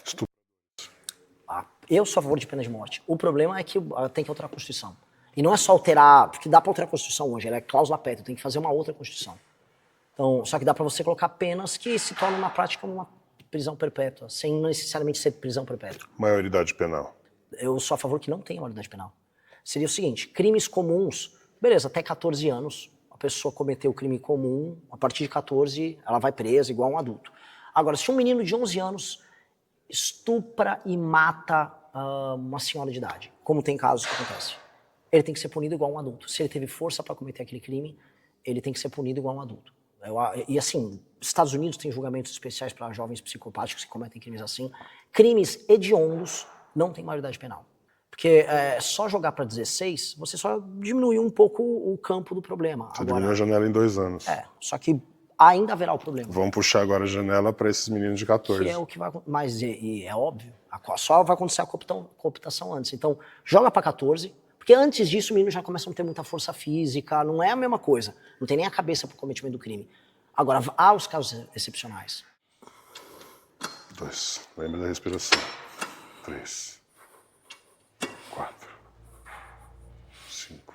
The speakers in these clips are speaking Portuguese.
Estupro. Eu sou a favor de pena de morte. O problema é que tem que alterar a Constituição. E não é só alterar, porque dá para alterar a Constituição hoje, ela é cláusula pétrea, tem que fazer uma outra Constituição. Então, só que dá para você colocar penas que se tornam na prática uma prisão perpétua, sem necessariamente ser prisão perpétua. Maioridade penal. Eu sou a favor que não tenha maioridade penal. Seria o seguinte, crimes comuns, beleza, até 14 anos, a pessoa cometeu o crime comum, a partir de 14 ela vai presa igual um adulto. Agora, se um menino de 11 anos estupra e mata uma senhora de idade, como tem casos que acontecem, ele tem que ser punido igual um adulto. Se ele teve força para cometer aquele crime, ele tem que ser punido igual um adulto. E assim, Estados Unidos tem julgamentos especiais para jovens psicopáticos que cometem crimes assim. Crimes hediondos não tem maioridade penal. Porque só jogar para 16, você só diminuiu um pouco o campo do problema. Você diminuiu a janela em 2 anos. Só que ainda haverá o problema. Vamos puxar agora a janela para esses meninos de 14. Que é o que vai, mas é óbvio, só vai acontecer a cooptação antes. Então, joga para 14, porque antes disso o menino já começa a ter muita força física, não é a mesma coisa, não tem nem a cabeça para o cometimento do crime. Agora, há os casos excepcionais. 2, lembra da respiração. 3, 4, 5,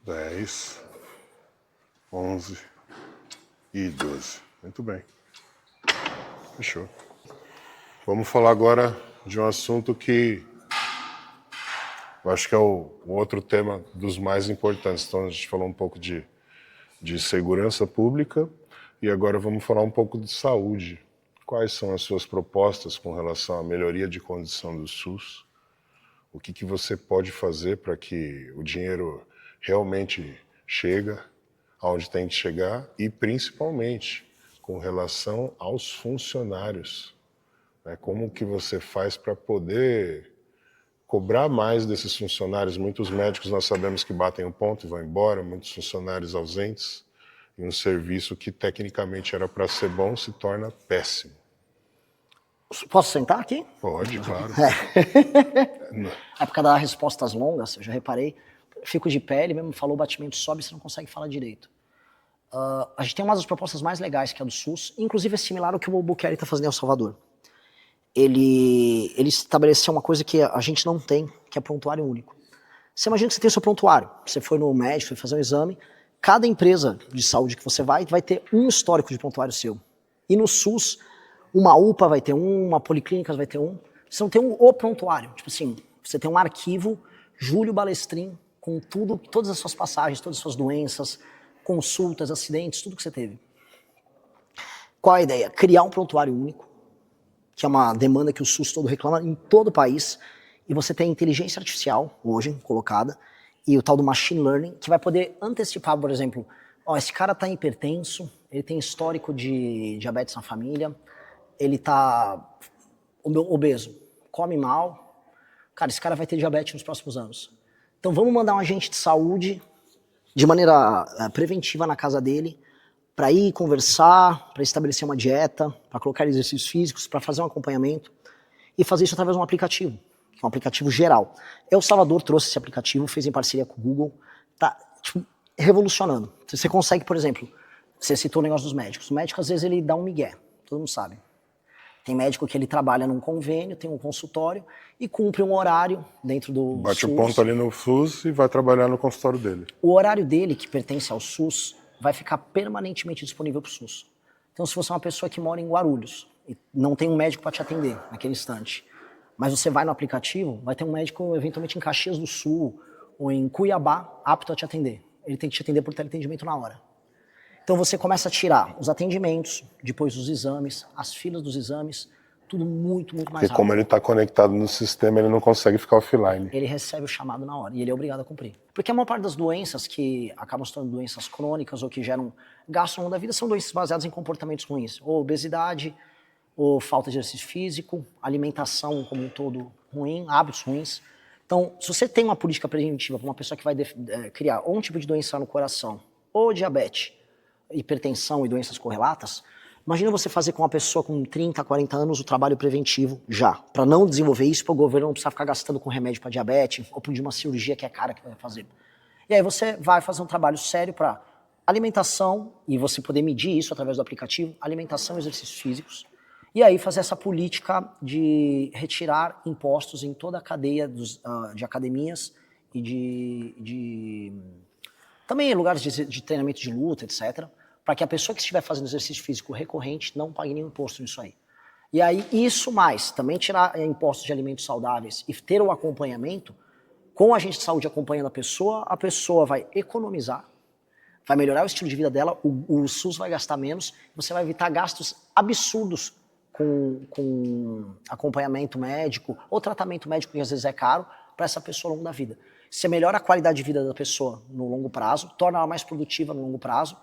10, 11 e 12. Muito bem. Fechou. Vamos falar agora de um assunto que eu acho que é o outro tema dos mais importantes. Então a gente falou um pouco de segurança pública e agora vamos falar um pouco de saúde. Quais são as suas propostas com relação à melhoria de condição do SUS? O que você pode fazer para que o dinheiro realmente chegue aonde tem que chegar e principalmente com relação aos funcionários, né? Como que você faz para poder cobrar mais desses funcionários? Muitos médicos nós sabemos que batem o ponto e vão embora, muitos funcionários ausentes, e um serviço que tecnicamente era para ser bom se torna péssimo. Posso sentar aqui? Pode, claro. É por causa das respostas longas, eu já reparei. Fico de pé, ele mesmo falou, o batimento sobe, você não consegue falar direito. A gente tem uma das propostas mais legais, que é a do SUS, inclusive é similar ao que o Bukele está fazendo em El Salvador. Ele estabeleceu uma coisa que a gente não tem, que é prontuário único. Você imagina que você tem o seu prontuário, você foi no médico, foi fazer um exame, cada empresa de saúde que você vai ter um histórico de prontuário seu. E no SUS, uma UPA vai ter um, uma policlínica vai ter um, você não tem o prontuário. Tipo assim, você tem um arquivo, Júlio Balestrin, com tudo, todas as suas passagens, todas as suas doenças, consultas, acidentes, tudo que você teve. Qual a ideia? Criar um prontuário único, que é uma demanda que o SUS todo reclama em todo o país, e você tem inteligência artificial, hoje, colocada, e o tal do machine learning, que vai poder antecipar, por exemplo, esse cara tá hipertenso, ele tem histórico de diabetes na família, ele tá obeso, come mal, cara, esse cara vai ter diabetes nos próximos anos. Então vamos mandar um agente de saúde de maneira preventiva na casa dele, para ir conversar, para estabelecer uma dieta, para colocar exercícios físicos, para fazer um acompanhamento e fazer isso através de um aplicativo, que é um aplicativo geral. El Salvador trouxe esse aplicativo, fez em parceria com o Google, tá revolucionando. Você consegue, por exemplo, você citou o negócio dos médicos. O médico, às vezes, ele dá um migué, todo mundo sabe. Tem médico que ele trabalha num convênio, tem um consultório e cumpre um horário dentro do Bate SUS. o ponto ali no SUS e vai trabalhar no consultório dele. O horário dele, que pertence ao SUS, vai ficar permanentemente disponível para o SUS. Então, se você é uma pessoa que mora em Guarulhos e não tem um médico para te atender naquele instante, mas você vai no aplicativo, vai ter um médico eventualmente em Caxias do Sul ou em Cuiabá apto a te atender. Ele tem que te atender por teleatendimento na hora. Então você começa a tirar os atendimentos, depois os exames, as filas dos exames, tudo muito, muito mais rápido. Porque como ele está conectado no sistema, ele não consegue ficar offline. Ele recebe o chamado na hora e ele é obrigado a cumprir. Porque a maior parte das doenças que acabam se tornando doenças crônicas ou que geram gasto ao longo da vida são doenças baseadas em comportamentos ruins. Ou obesidade, ou falta de exercício físico, alimentação como um todo ruim, hábitos ruins. Então, se você tem uma política preventiva para uma pessoa que vai criar ou um tipo de doença no coração, ou diabetes, hipertensão e doenças correlatas, imagina você fazer com uma pessoa com 30, 40 anos o trabalho preventivo já, para não desenvolver isso, para o governo não precisar ficar gastando com remédio para diabetes ou de uma cirurgia que é cara que vai fazer. E aí você vai fazer um trabalho sério para alimentação, e você poder medir isso através do aplicativo, alimentação e exercícios físicos, E aí fazer essa política de retirar impostos em toda a cadeia de academias e também em lugares de treinamento de luta, etc., para que a pessoa que estiver fazendo exercício físico recorrente não pague nenhum imposto nisso aí. E aí, isso mais, também tirar impostos de alimentos saudáveis e ter o acompanhamento, com a agente de saúde acompanhando a pessoa vai economizar, vai melhorar o estilo de vida dela, o SUS vai gastar menos, você vai evitar gastos absurdos com acompanhamento médico ou tratamento médico, que às vezes é caro, para essa pessoa ao longo da vida. Você melhora a qualidade de vida da pessoa no longo prazo, torna ela mais produtiva no longo prazo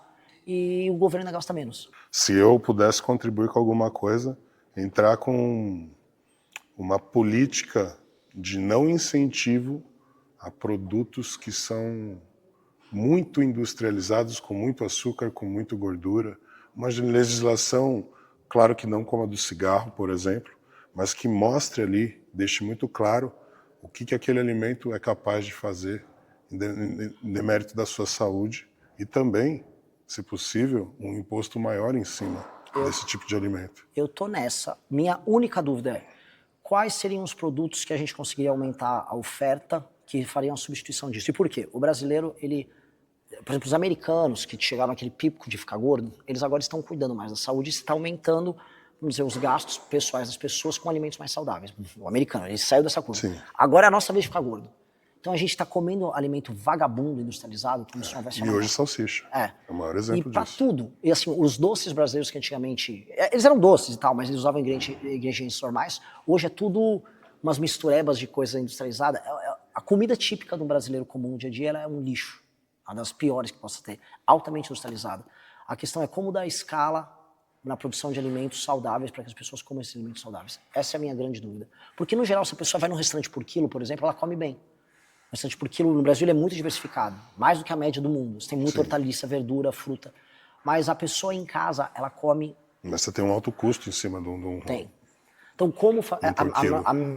e o governo ainda gasta menos. Se eu pudesse contribuir com alguma coisa, entrar com uma política de não incentivo a produtos que são muito industrializados, com muito açúcar, com muito gordura. Uma legislação, claro que não como a do cigarro, por exemplo, mas que mostre ali, deixe muito claro o que aquele alimento é capaz de fazer em demérito da sua saúde e também, se possível, um imposto maior em cima desse tipo de alimento. Eu tô nessa. Minha única dúvida é quais seriam os produtos que a gente conseguiria aumentar a oferta que fariam a substituição disso. E por quê? O brasileiro, por exemplo, os americanos que chegaram naquele pico de ficar gordo, eles agora estão cuidando mais da saúde e está aumentando, vamos dizer, os gastos pessoais das pessoas com alimentos mais saudáveis. O americano, ele saiu dessa curva. Sim. Agora é a nossa vez de ficar gordo. Então a gente está comendo alimento vagabundo, industrializado, como se não houvesse E hoje salsicha. É o maior exemplo e pra disso. tudo. E assim, os doces brasileiros que antigamente... Eles eram doces e tal, mas eles usavam ingredientes normais. Hoje é tudo umas misturebas de coisa industrializada. A comida típica do brasileiro comum no dia a dia ela é um lixo. Uma das piores que possa ter. Altamente industrializada. A questão é como dar escala na produção de alimentos saudáveis para que as pessoas comam esses alimentos saudáveis. Essa é a minha grande dúvida. Porque, no geral, se a pessoa vai num restaurante por quilo, por exemplo, ela come bem. O restaurante por quilo no Brasil é muito diversificado. Mais do que a média do mundo. Você tem muita hortaliça, verdura, fruta. Mas a pessoa em casa, ela come... Mas você tem um alto custo em cima de um... Tem. Então, como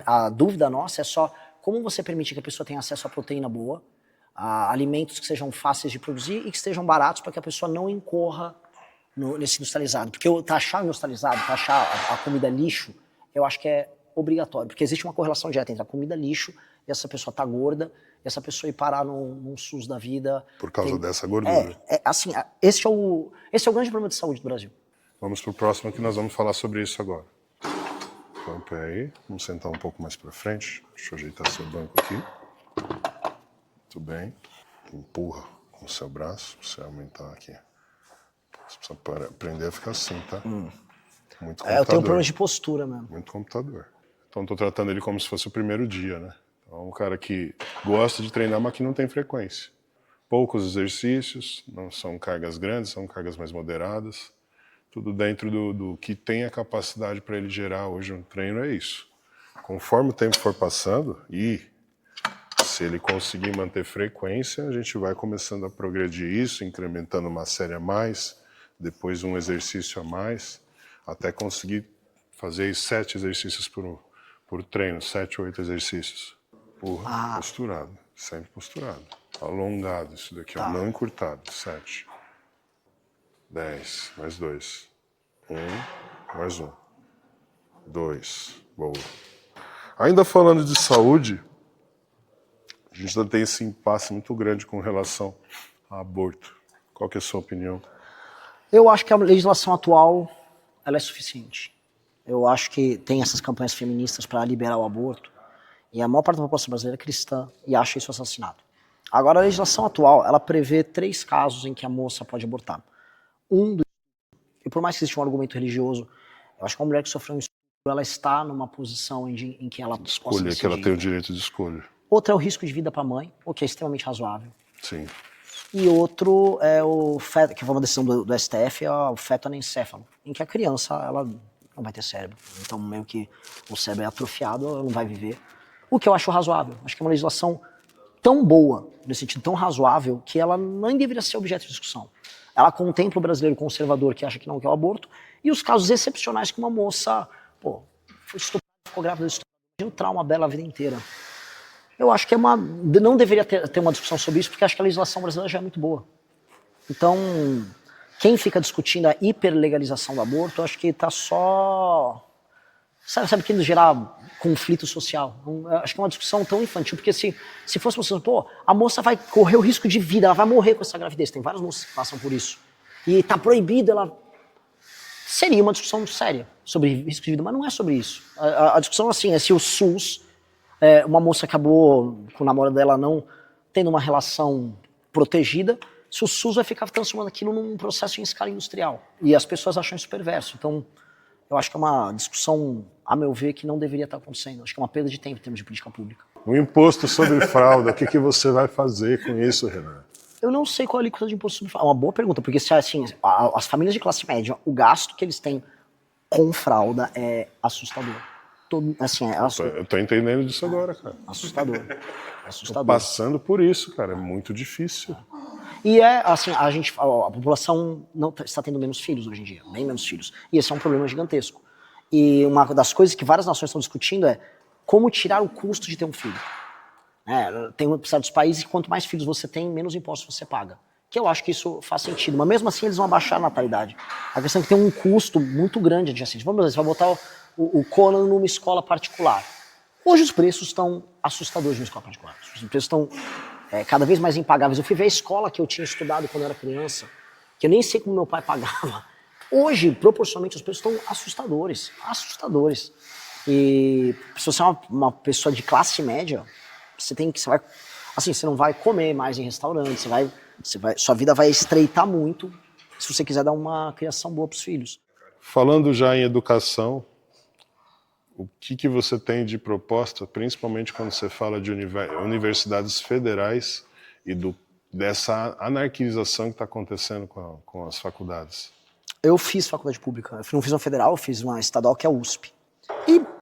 a dúvida nossa é só como você permite que a pessoa tenha acesso a proteína boa, a alimentos que sejam fáceis de produzir e que estejam baratos para que a pessoa não incorra nesse industrializado. Porque taxar o industrializado, taxar a comida lixo, eu acho que é obrigatório. Porque existe uma correlação direta entre a comida lixo e essa pessoa tá gorda, e essa pessoa ir parar num SUS da vida. Por causa dessa gordura. Assim, esse é o grande problema de saúde do Brasil. Vamos pro próximo que nós vamos falar sobre isso agora. Então, peraí, vamos sentar um pouco mais para frente. Deixa eu ajeitar seu banco aqui. Muito bem. Empurra com o seu braço para você aumentar aqui. Você precisa aprender a ficar assim, tá? Muito computador. Eu tenho problema de postura mesmo. Muito computador. Então, estou tratando ele como se fosse o primeiro dia, né? Então, um cara que gosta de treinar, mas que não tem frequência. Poucos exercícios, não são cargas grandes, são cargas mais moderadas. Tudo dentro do que tem a capacidade para ele gerar hoje um treino, é isso. Conforme o tempo for passando, e se ele conseguir manter frequência, a gente vai começando a progredir isso, incrementando uma série a mais, depois um exercício a mais, até conseguir fazer 7 exercícios por treino, 7 ou 8 exercícios. Posturado, sempre posturado. Alongado isso daqui, ó, não encurtado. 7. 10, mais 2. mais 1. 2. Boa. Ainda falando de saúde, a gente ainda tem esse impasse muito grande com relação a aborto. Qual que é a sua opinião? Eu acho que a legislação atual ela é suficiente. Eu acho que tem essas campanhas feministas para liberar o aborto, e a maior parte da população brasileira é cristã e acha isso assassinato. Agora, a legislação atual, ela prevê 3 casos em que a moça pode abortar. E por mais que exista um argumento religioso, eu acho que uma mulher que sofreu um estupro, ela está numa posição em que ela possa decidir. Que ela tem o direito de escolha. Outra é o risco de vida para a mãe, o que é extremamente razoável. Sim. E outro é o feto, que foi uma decisão do STF, é o feto anencéfalo, em que a criança, ela não vai ter cérebro. Então, meio que o cérebro é atrofiado, ela não vai viver. O que eu acho razoável. Acho que é uma legislação tão boa, nesse sentido tão razoável, que ela nem deveria ser objeto de discussão. Ela contempla o brasileiro conservador que acha que não quer o aborto, e os casos excepcionais que uma moça, foi estuprada, ficou grávida, imagina o trauma dela a vida inteira. Eu acho que não deveria ter uma discussão sobre isso, porque acho que a legislação brasileira já é muito boa. Então, quem fica discutindo a hiperlegalização do aborto, eu acho que está só sabe que gerar conflito social. Acho que é uma discussão tão infantil, porque se fosse uma discussão, pô, a moça vai correr o risco de vida, ela vai morrer com essa gravidez. Tem várias moças que passam por isso. E tá proibido, ela... Seria uma discussão séria sobre risco de vida, mas não é sobre isso. A discussão, assim, é se o SUS, uma moça acabou com o namorado dela não tendo uma relação protegida, se o SUS vai ficar transformando aquilo num processo em escala industrial. E as pessoas acham isso perverso. Então, eu acho que é uma discussão, a meu ver, que não deveria estar acontecendo. Acho que é uma perda de tempo em termos de política pública. O imposto sobre fralda, o que você vai fazer com isso, Renan? Eu não sei qual é a alíquota de imposto sobre fralda. É uma boa pergunta, porque se assim, as famílias de classe média, o gasto que eles têm com fralda é assustador. Eu tô entendendo disso agora, cara. Assustador. Tô passando por isso, cara. É muito difícil. E assim, a população não está tendo menos filhos hoje em dia, bem menos filhos. E esse é um problema gigantesco. E uma das coisas que várias nações estão discutindo é como tirar o custo de ter um filho. Tem certos países que quanto mais filhos você tem, menos impostos você paga. Que eu acho que isso faz sentido. Mas mesmo assim eles vão abaixar a natalidade. A questão é que tem um custo muito grande adjacente. Vamos dizer, você vai botar o Conan numa escola particular. Hoje os preços estão assustadores numa escola particular. Os preços estão cada vez mais impagáveis. Eu fui ver a escola que eu tinha estudado quando eu era criança, que eu nem sei como meu pai pagava. Hoje, proporcionalmente, os preços estão assustadores. Assustadores. E se você é uma pessoa de classe média, você não vai comer mais em restaurante, sua vida vai estreitar muito se você quiser dar uma criação boa para os filhos. Falando já em educação, o que você tem de proposta, principalmente quando você fala de universidades federais e dessa anarquização que está acontecendo com as faculdades? Eu fiz faculdade pública, eu não fiz uma federal, eu fiz uma estadual que é a USP. E